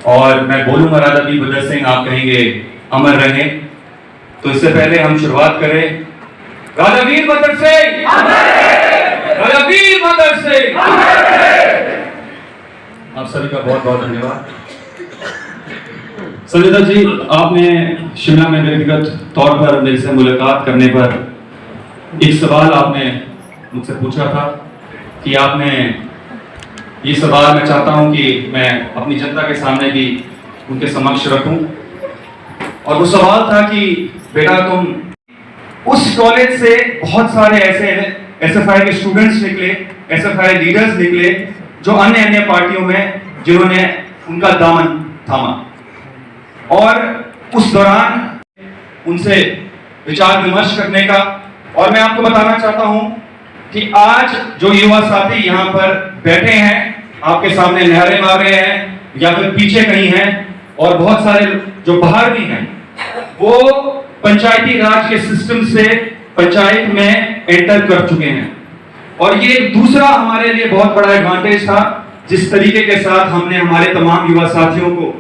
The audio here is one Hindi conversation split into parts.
और मैं बोलूंगा राजा वीर भद्र सिंह, आप कहेंगे अमर रहे। तो इससे पहले हम शुरुआत करें। राजा वीर भद्र सिंह, राजा वीर भद्र सिंह। आप सभी का बहुत बहुत धन्यवाद। संजय जी, आपने शिमला में व्यक्तिगत तौर पर मेरे से मुलाकात करने पर एक सवाल आपने मुझसे पूछा था कि आपने ये सवाल मैं चाहता हूं कि मैं अपनी जनता के सामने भी उनके समक्ष रखूं। और वो सवाल था कि बेटा, तुम उस कॉलेज से बहुत सारे ऐसे एसएफआई के स्टूडेंट्स निकले, एसएफआई लीडर्स निकले जो अन्य अन्य पार्टियों में जिन्होंने उनका दामन थामा, और उस दौरान उनसे विचार विमर्श करने का। और मैं आपको बताना चाहता हूं कि आज जो युवा साथी यहाँ पर बैठे हैं, आपके सामने नारे मार रहे हैं या फिर पीछे कहीं हैं, और बहुत सारे जो बाहर भी हैं, वो पंचायती राज के सिस्टम से पंचायत में एंटर कर चुके हैं। और ये दूसरा हमारे लिए बहुत बड़ा एडवांटेज था, जिस तरीके के साथ हमने हमारे तमाम युवा साथियों को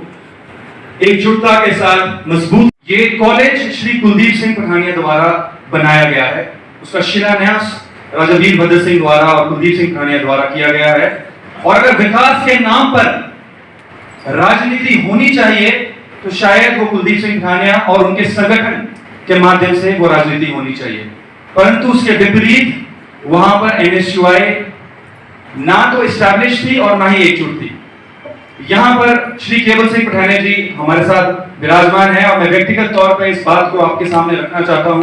एकजुटता के साथ मजबूत। ये कॉलेज श्री कुलदीप सिंह पठानिया द्वारा बनाया गया है। उसका शिलान्यास राजा वीर भद्र सिंह द्वारा और कुलदीप सिंह पठानिया द्वारा किया गया है। और अगर विकास के नाम पर राजनीति होनी चाहिए तो शायद वो कुलदीप सिंह पठानिया और उनके संगठन के माध्यम से वो राजनीति होनी चाहिए। परंतु उसके विपरीत वहां पर एनएसयूआई ना तो एस्टैब्लिश थी और ना ही एकजुट थी। यहां पर श्री केवल सिंह पठानिया जी हमारे साथ विराजमान है, और मैं व्यक्तिगत तौर पर इस बात को आपके सामने रखना चाहता हूं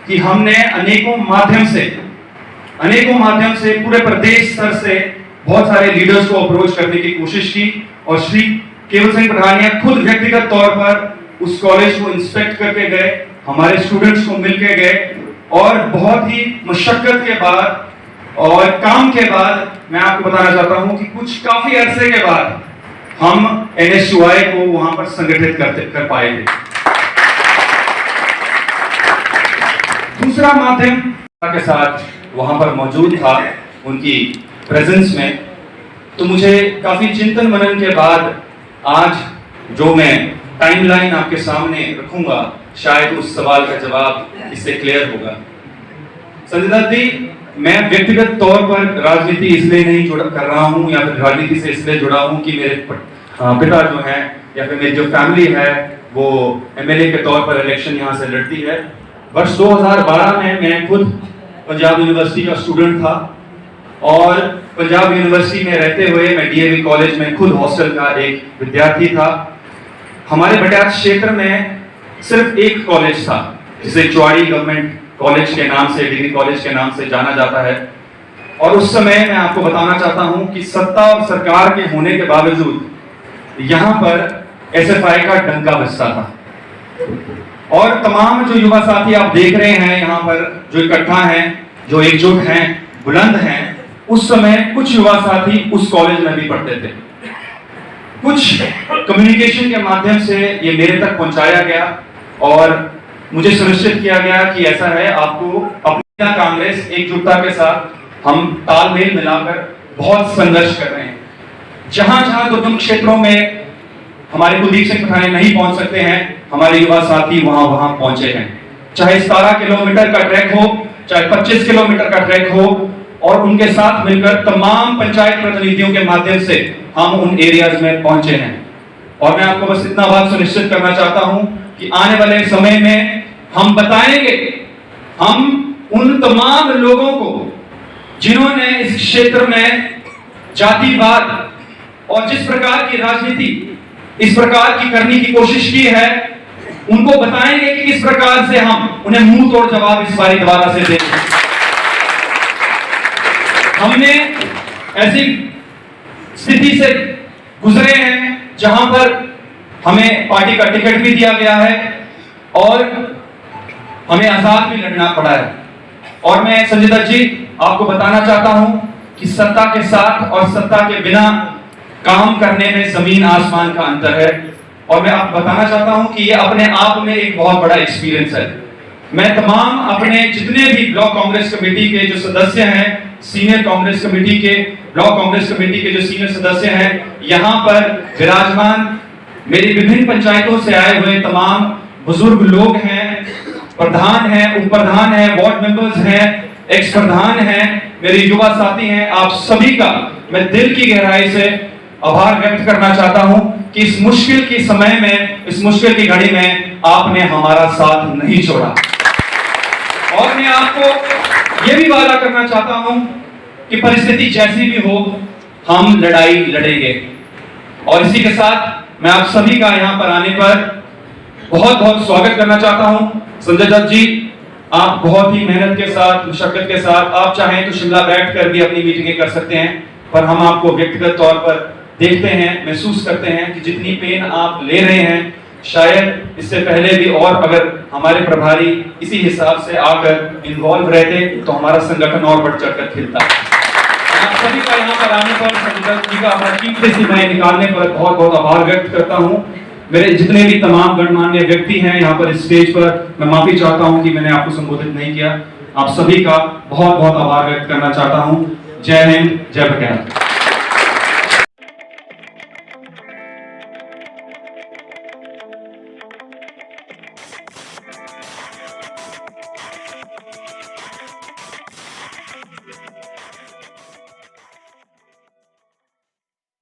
कि हमने अनेकों माध्यम से पूरे प्रदेश स्तर से बहुत सारे लीडर्स को अप्रोच करने की कोशिश की, और श्री केवल सिंह पठानिया खुद व्यक्तिगत तौर पर उस कॉलेज को इंस्पेक्ट करके गए, हमारे स्टूडेंट्स को मिलके गए, और बहुत ही मशक्कत के बाद और काम के बाद मैं आपको बताना चाहता हूं कि कुछ काफी अरसे के बाद हम एनएसयूआई को वहां पर संगठित कर पाए थे। दूसरा माध्यम के साथ वहां पर मौजूद था उनकी प्रेजेंस में। तो मुझे काफी चिंतन मनन के बाद आज जो मैं टाइमलाइन आपके सामने रखूंगा, शायद उस सवाल का जवाब इससे क्लियर होगा। संजय जी, मैं व्यक्तिगत तौर पर राजनीति इसलिए नहीं कर रहा हूं या फिर राजनीति से इसलिए जुड़ा हूं कि मेरे पिता जो हैं या फिर मेरी जो फैमिली है वो एमएलए के तौर पर इलेक्शन यहां से लड़ती है। वर्ष 2012 में मैं खुद पंजाब यूनिवर्सिटी का स्टूडेंट था, और पंजाब यूनिवर्सिटी में रहते हुए मैं डीएवी कॉलेज में खुद हॉस्टल का एक विद्यार्थी था। हमारे बटाट क्षेत्र में सिर्फ एक कॉलेज था जिसे चौड़ी गवर्नमेंट कॉलेज के नाम से, डिग्री कॉलेज के नाम से जाना जाता है। और उस समय मैं आपको बताना चाहता हूं कि सत्ता और सरकार के होने के बावजूद यहां पर एसएफआई का डंका बजता था। और तमाम जो युवा साथी आप देख रहे हैं यहाँ पर जो इकट्ठा हैं, जो एकजुट हैं, बुलंद हैं, उस समय कुछ युवा साथी उस कॉलेज में भी पढ़ते थे। कुछ कम्युनिकेशन के माध्यम से ये मेरे तक पहुंचाया गया और मुझे सुनिश्चित किया गया कि ऐसा है, आपको अपनी कांग्रेस एकजुटता के साथ हम तालमेल मिलाकर बहुत संघर्ष कर रहे हैं। जहां जहां दुर्गम क्षेत्रों में हमारे कुलदीप सिंह पठानिया नहीं पहुंच सकते हैं, हमारे युवा साथी वहां पहुंचे हैं। चाहे 17 किलोमीटर का ट्रैक हो, चाहे 25 किलोमीटर का ट्रैक हो, और उनके साथ मिलकर तमाम पंचायत प्रतिनिधियों के माध्यम से हम उन एरियाज में पहुंचे हैं। और मैं आपको बस इतना बात सुनिश्चित करना चाहता हूं कि आने वाले समय में हम बताएंगे, हम उन तमाम लोगों को जिन्होंने इस क्षेत्र में जातिवाद और जिस प्रकार की राजनीति इस प्रकार की करने की कोशिश की है, उनको बताएंगे कि किस प्रकार से हम उन्हें मुंह तोड़ जवाब इस बारी दोबारा से देंगे। हमने ऐसी स्थिति से गुजरे हैं जहां पर हमें पार्टी का टिकट भी दिया गया है और हमें आजाद भी लड़ना पड़ा है। और मैं संजय दत्त जी आपको बताना चाहता हूं कि सत्ता के साथ और सत्ता के बिना काम करने में जमीन आसमान का अंतर है। और मैं आपको बताना चाहता हूं कि ये अपने आप में एक बहुत बड़ा एक्सपीरियंस है। मैं तमाम अपने जितने भी ब्लॉक कांग्रेस कमेटी के जो सदस्य हैं, सीनियर कांग्रेस कमेटी के, ब्लॉक कांग्रेस कमेटी के जो सीनियर सदस्य हैं, यहाँ पर विराजमान मेरी विभिन्न पंचायतों से आए हुए तमाम बुजुर्ग लोग हैं, प्रधान हैं, उप प्रधान हैं, वार्ड मेंबर्स हैं, एक्स प्रधान हैं, मेरे युवा साथी हैं, आप सभी का मैं दिल की गहराई से आभार व्यक्त करना चाहता हूं कि इस मुश्किल के समय में, इस मुश्किल की घड़ी में आपने हमारा साथ नहीं छोड़ा। और मैं आपको यह भी वादा करना चाहता हूं कि परिस्थिति जैसी भी हो, हम लड़ाई लड़ेंगे। और इसी के साथ मैं आप सभी का यहां पर आने पर बहुत बहुत स्वागत करना चाहता हूं। संजय दत्त जी, आप बहुत ही मेहनत के साथ, मुशक्कत के साथ, आप चाहें तो शिमला बैठकर भी अपनी मीटिंगें कर सकते हैं, पर हम आपको व्यक्तिगत तौर पर देखते हैं, महसूस करते हैं कि जितनी पेन आप ले रहे हैं, शायद इससे पहले भी और अगर हमारे प्रभारी इसी हिसाब से आकर इन्वॉल्व रहते तो हमारा संगठन और बढ़ चढ़कर खिलता। आप सभी का यहाँ पर आने पर, संजय जी का अपना कीमती समय निकालने पर बहुत बहुत आभार व्यक्त करता हूँ। मेरे जितने भी तमाम गणमान्य व्यक्ति हैं यहाँ पर इस स्टेज पर, मैं माफी चाहता हूँ कि मैंने आपको संबोधित नहीं किया। आप सभी का बहुत बहुत आभार व्यक्त करना चाहता हूँ। जय हिंद, जय भारत।